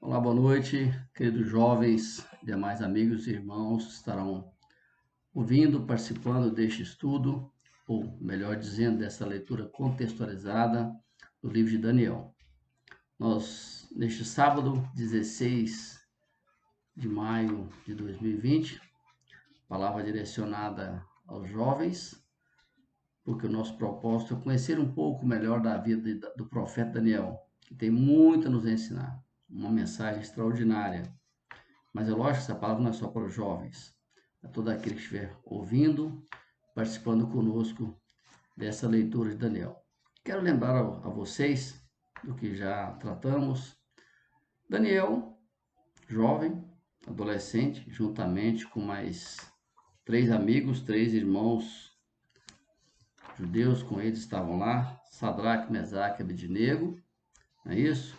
Olá, boa noite, queridos jovens, demais amigos e irmãos que estarão ouvindo, participando deste estudo, ou melhor dizendo, dessa leitura contextualizada do livro de Daniel. Nós, neste sábado, 16 de maio de 2020, palavra direcionada aos jovens, porque o nosso propósito é conhecer um pouco melhor da vida do profeta Daniel, que tem muito a nos ensinar, uma mensagem extraordinária. Mas é lógico que essa palavra não é só para os jovens, é todo aquele que estiver ouvindo, participando conosco dessa leitura de Daniel. Quero lembrar a vocês do que já tratamos. Daniel, jovem, adolescente, juntamente com mais 3 amigos, 3 irmãos judeus com eles estavam lá, Sadraque, Mesaque e Abednego, não é isso?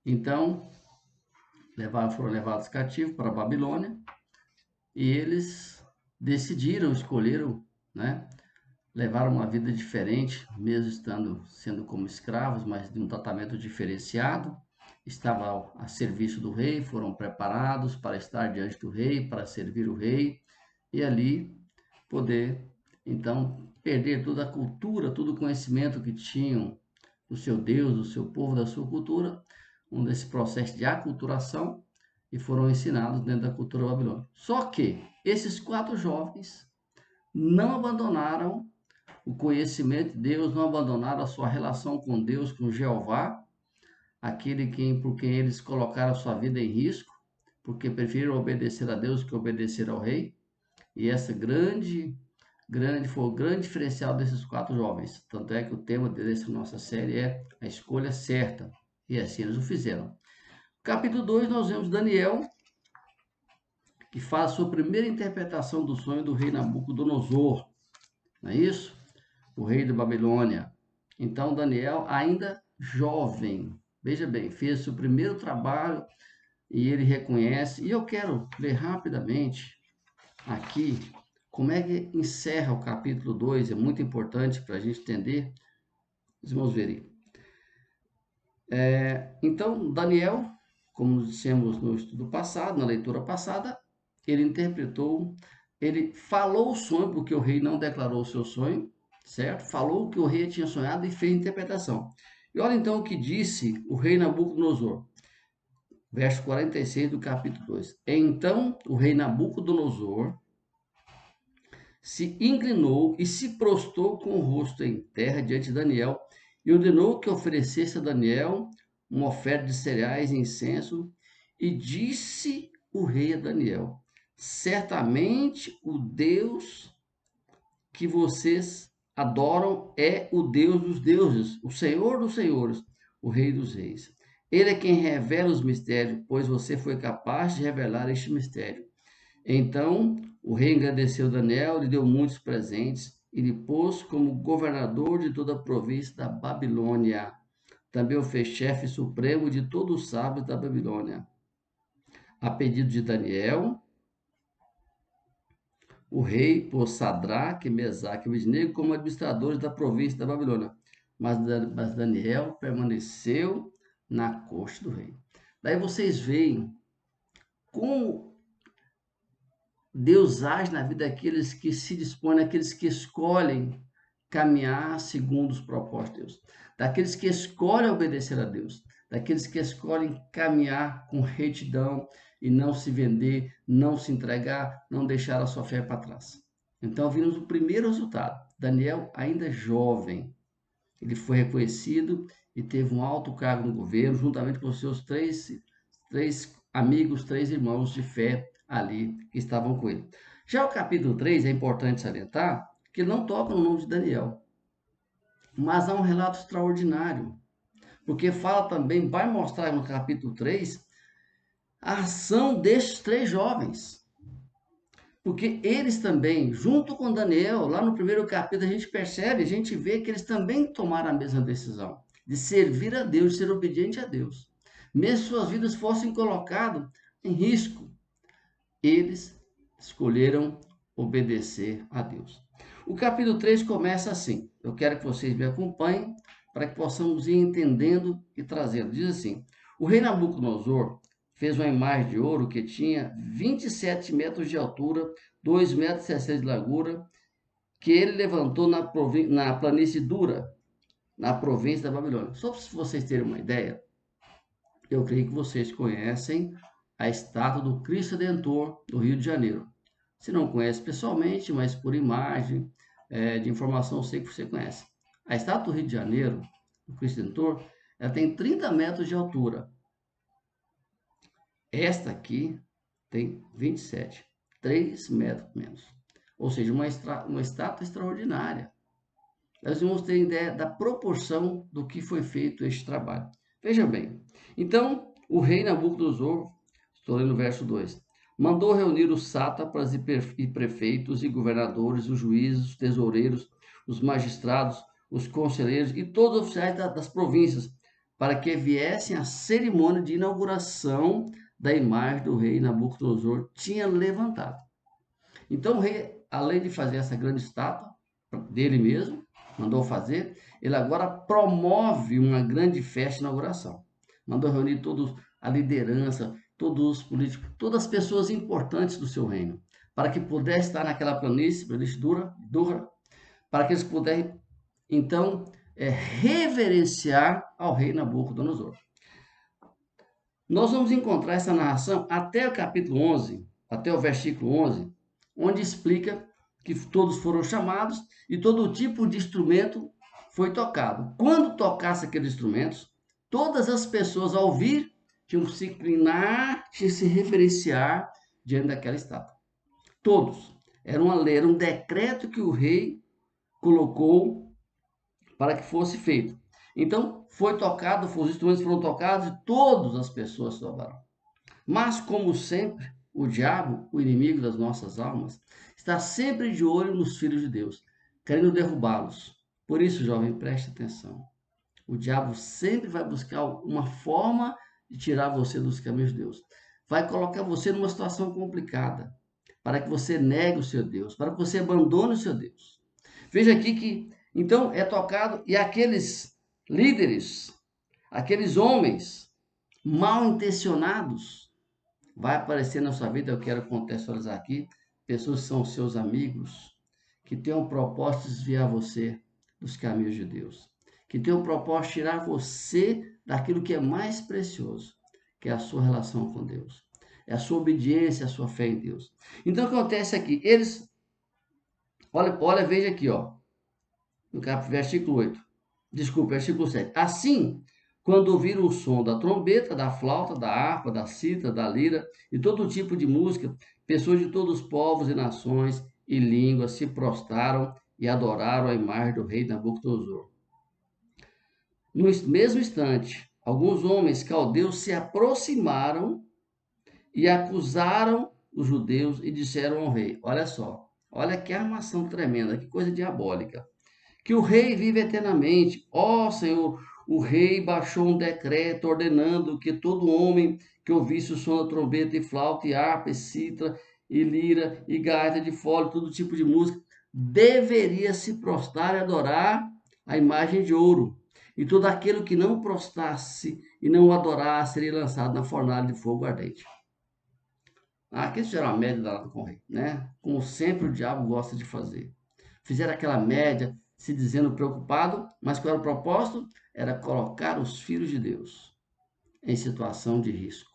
Então, foram levados cativos para a Babilônia e eles escolheram, né, levar uma vida diferente, mesmo sendo como escravos, mas de um tratamento diferenciado. Estavam a serviço do rei, foram preparados para estar diante do rei, para servir o rei e ali poder, então, perder toda a cultura, todo o conhecimento que tinham do seu Deus, do seu povo, da sua cultura, desse processo de aculturação, e foram ensinados dentro da cultura babilônica. Só que esses 4 jovens não abandonaram o conhecimento de Deus, não abandonaram a sua relação com Deus, com Jeová, por quem eles colocaram a sua vida em risco, porque preferiram obedecer a Deus que obedecer ao rei. E essa foi o grande diferencial desses 4 jovens. Tanto é que o tema dessa nossa série é a escolha certa. E assim eles o fizeram. Capítulo 2, nós vemos Daniel, que faz a sua primeira interpretação do sonho do rei Nabucodonosor. Não é isso? O rei da Babilônia. Então, Daniel, ainda jovem, veja bem, fez seu primeiro trabalho e ele reconhece. E eu quero ler rapidamente aqui como é que encerra o capítulo 2, é muito importante para a gente entender. Vamos ver. Então, Daniel, como dissemos no estudo passado, na leitura passada, ele falou o sonho, porque o rei não declarou o seu sonho, certo? Falou o que o rei tinha sonhado e fez a interpretação. E olha então o que disse o rei Nabucodonosor, verso 46 do capítulo 2. Então o rei Nabucodonosor se inclinou e se prostrou com o rosto em terra diante de Daniel e ordenou que oferecesse a Daniel uma oferta de cereais e incenso. E disse o rei a Daniel: certamente o Deus que vocês adoram é o Deus dos deuses, o Senhor dos senhores, o Rei dos reis. Ele é quem revela os mistérios, pois você foi capaz de revelar este mistério. Então o rei agradeceu Daniel, lhe deu muitos presentes e lhe pôs como governador de toda a província da Babilônia. Também o fez chefe supremo de todos os sábios da Babilônia. A pedido de Daniel, o rei pôs Sadraque, Mesaque e Abednego como administradores da província da Babilônia. Mas Daniel permaneceu na corte do rei. Daí vocês veem como Deus age na vida daqueles que se dispõem, daqueles que escolhem caminhar segundo os propósitos de Deus, daqueles que escolhem obedecer a Deus, daqueles que escolhem caminhar com retidão e não se vender, não se entregar, não deixar a sua fé para trás. Então vimos o primeiro resultado. Daniel, ainda jovem, ele foi reconhecido e teve um alto cargo no governo, juntamente com seus três amigos, 3 irmãos de fé ali que estavam com ele. Já o capítulo 3 é importante salientar que não toca no nome de Daniel, mas há um relato extraordinário, porque fala também, vai mostrar no capítulo 3 a ação destes 3 jovens. Porque eles também, junto com Daniel, lá no primeiro capítulo, a gente percebe, a gente vê que eles também tomaram a mesma decisão de servir a Deus, de ser obediente a Deus. Mesmo suas vidas fossem colocadas em risco, eles escolheram obedecer a Deus. O capítulo 3 começa assim. Eu quero que vocês me acompanhem para que possamos ir entendendo e trazendo. Diz assim: o rei Nabucodonosor fez uma imagem de ouro que tinha 27 metros de altura, 2,60 metros de largura, que ele levantou na planície Dura, na província da Babilônia. Só para vocês terem uma ideia, eu creio que vocês conhecem a estátua do Cristo Redentor do Rio de Janeiro. Se não conhece pessoalmente, mas por imagem, de informação, eu sei que você conhece. A estátua do Rio de Janeiro, do Cristo Redentor, ela tem 30 metros de altura. Esta aqui tem 27, 3 metros menos. Ou seja, uma estátua extraordinária. Nós vamos ter ideia da proporção do que foi feito este trabalho. Veja bem, então o rei Nabucodonosor, estou lendo o verso 2, mandou reunir os sátrapas e prefeitos e governadores, os juízes, os tesoureiros, os magistrados, os conselheiros e todos os oficiais das províncias, para que viessem à cerimônia de inauguração da imagem do rei Nabucodonosor tinha levantado. Então o rei, além de fazer essa grande estátua dele mesmo, mandou fazer, ele agora promove uma grande festa de inauguração. Mandou reunir todos a liderança, todos os políticos, todas as pessoas importantes do seu reino, para que pudesse estar naquela planície Dura, para que eles pudessem, então, reverenciar ao rei Nabucodonosor. Nós vamos encontrar essa narração até o capítulo 11, até o versículo 11, onde explica que todos foram chamados e todo tipo de instrumento foi tocado. Quando tocasse aqueles instrumentos, todas as pessoas ao ouvir tinham que se inclinar, tinham que se reverenciar diante daquela estátua. Todos. Era uma lei, era um decreto que o rei colocou para que fosse feito. Então, foi tocado, os instrumentos foram tocados e todas as pessoas se dobraram. Mas, como sempre, o diabo, o inimigo das nossas almas, está sempre de olho nos filhos de Deus, querendo derrubá-los. Por isso, jovem, preste atenção. O diabo sempre vai buscar uma forma de tirar você dos caminhos de Deus. Vai colocar você numa situação complicada, para que você negue o seu Deus, para que você abandone o seu Deus. Veja aqui que, então, é tocado, e aqueles líderes, aqueles homens mal intencionados, vai aparecer na sua vida. Eu quero contextualizar aqui, pessoas que são seus amigos, que têm um propósito de desviar você dos caminhos de Deus, que têm um propósito de tirar você daquilo que é mais precioso, que é a sua relação com Deus, é a sua obediência, a sua fé em Deus. Então, o que acontece aqui? Eles, olha, veja aqui, ó, no versículo 8, desculpa, versículo 7. Assim, quando ouviram o som da trombeta, da flauta, da harpa, da cítara, da lira e todo tipo de música, pessoas de todos os povos e nações e línguas se prostraram e adoraram a imagem do rei Nabucodonosor. No mesmo instante, alguns homens caldeus se aproximaram e acusaram os judeus e disseram ao rei: olha só, olha que armação tremenda, que coisa diabólica. Que o rei vive eternamente. Ó Senhor, o rei baixou um decreto ordenando que todo homem que ouvisse o som da trombeta e flauta e harpa e cítara e lira e gaita de fole, todo tipo de música, deveria se prostrar e adorar a imagem de ouro. E todo aquele que não prostrasse e não o adorasse seria lançado na fornalha de fogo ardente. Aqui isso era uma média danada com o rei, né? Como sempre o diabo gosta de fazer. Fizeram aquela média, se dizendo preocupado, mas qual era o propósito? Era colocar os filhos de Deus em situação de risco.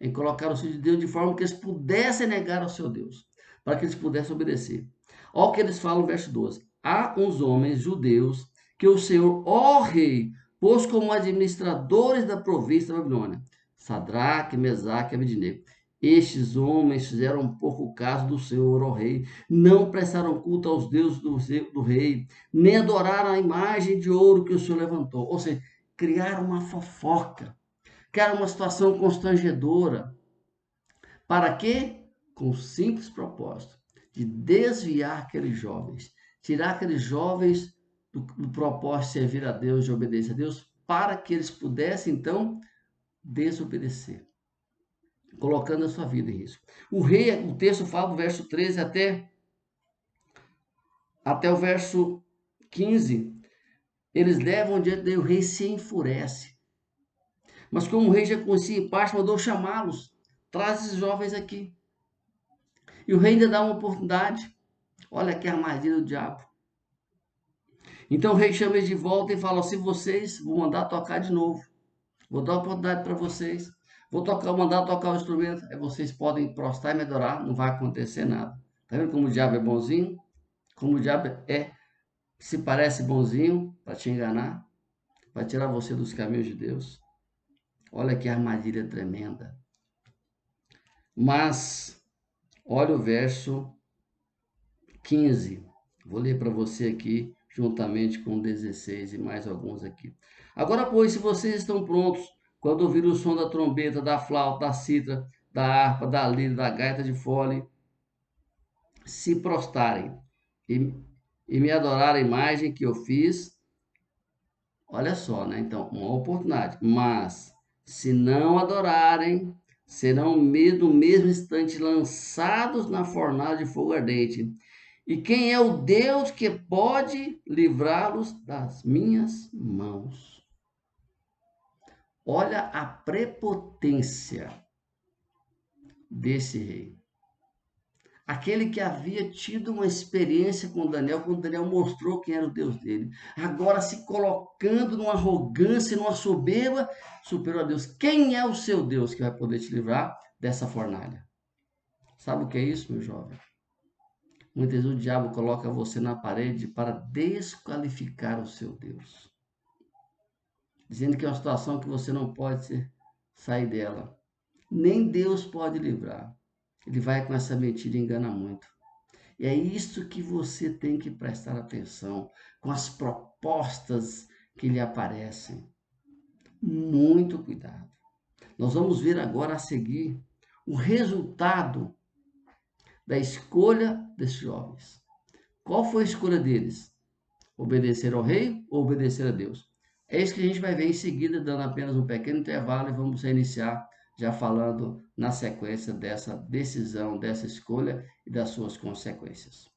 Em colocar os filhos de Deus de forma que eles pudessem negar ao seu Deus, para que eles pudessem obedecer. Olha o que eles falam no verso 12. Há uns homens judeus que o Senhor, ó rei, pôs como administradores da província da Babilônia, Sadraque, Mesaque e Abednego. Estes homens fizeram pouco caso do Senhor, ó rei, não prestaram culto aos deuses do rei, nem adoraram a imagem de ouro que o Senhor levantou. Ou seja, criaram uma fofoca, criaram uma situação constrangedora. Para quê? Com o simples propósito de desviar aqueles jovens, tirar aqueles jovens do propósito de servir a Deus, de obedecer a Deus, para que eles pudessem, então, desobedecer, colocando a sua vida em risco. O texto fala do verso 13 até o verso 15. Eles levam diante dele, o rei se enfurece. Mas como o rei já conhecia em parte, mandou chamá-los. Traz esses jovens aqui. E o rei ainda dá uma oportunidade. Olha que armadilha do diabo. Então o rei chama eles de volta e fala: se vocês, vou mandar tocar de novo. Vou dar uma oportunidade para vocês. Vou mandar tocar o instrumento. Aí vocês podem prostrar e me adorar. Não vai acontecer nada. Tá vendo como o diabo é bonzinho? Como o diabo se parece bonzinho para te enganar, para tirar você dos caminhos de Deus. Olha que armadilha tremenda. Mas, olha o verso 15. Vou ler para você aqui, juntamente com 16 e mais alguns aqui. Agora, pois, se vocês estão prontos, quando ouvir o som da trombeta, da flauta, da cítara, da harpa, da lira, da gaita de fole, se prostrarem e, e me adorar a imagem que eu fiz. Olha só, né? Então, uma oportunidade. Mas, se não adorarem, serão no mesmo instante lançados na fornalha de fogo ardente. E quem é o Deus que pode livrá-los das minhas mãos? Olha a prepotência desse rei. Aquele que havia tido uma experiência com Daniel, quando Daniel mostrou quem era o Deus dele. Agora se colocando numa arrogância, numa soberba, superior a Deus. Quem é o seu Deus que vai poder te livrar dessa fornalha? Sabe o que é isso, meu jovem? Muitas vezes o diabo coloca você na parede para desqualificar o seu Deus. Dizendo que é uma situação que você não pode sair dela. Nem Deus pode livrar. Ele vai com essa mentira e engana muito. E é isso que você tem que prestar atenção com as propostas que lhe aparecem. Muito cuidado. Nós vamos ver agora a seguir o resultado da escolha desses jovens. Qual foi a escolha deles? Obedecer ao rei ou obedecer a Deus? É isso que a gente vai ver em seguida, dando apenas um pequeno intervalo, e vamos iniciar já falando na sequência dessa decisão, dessa escolha e das suas consequências.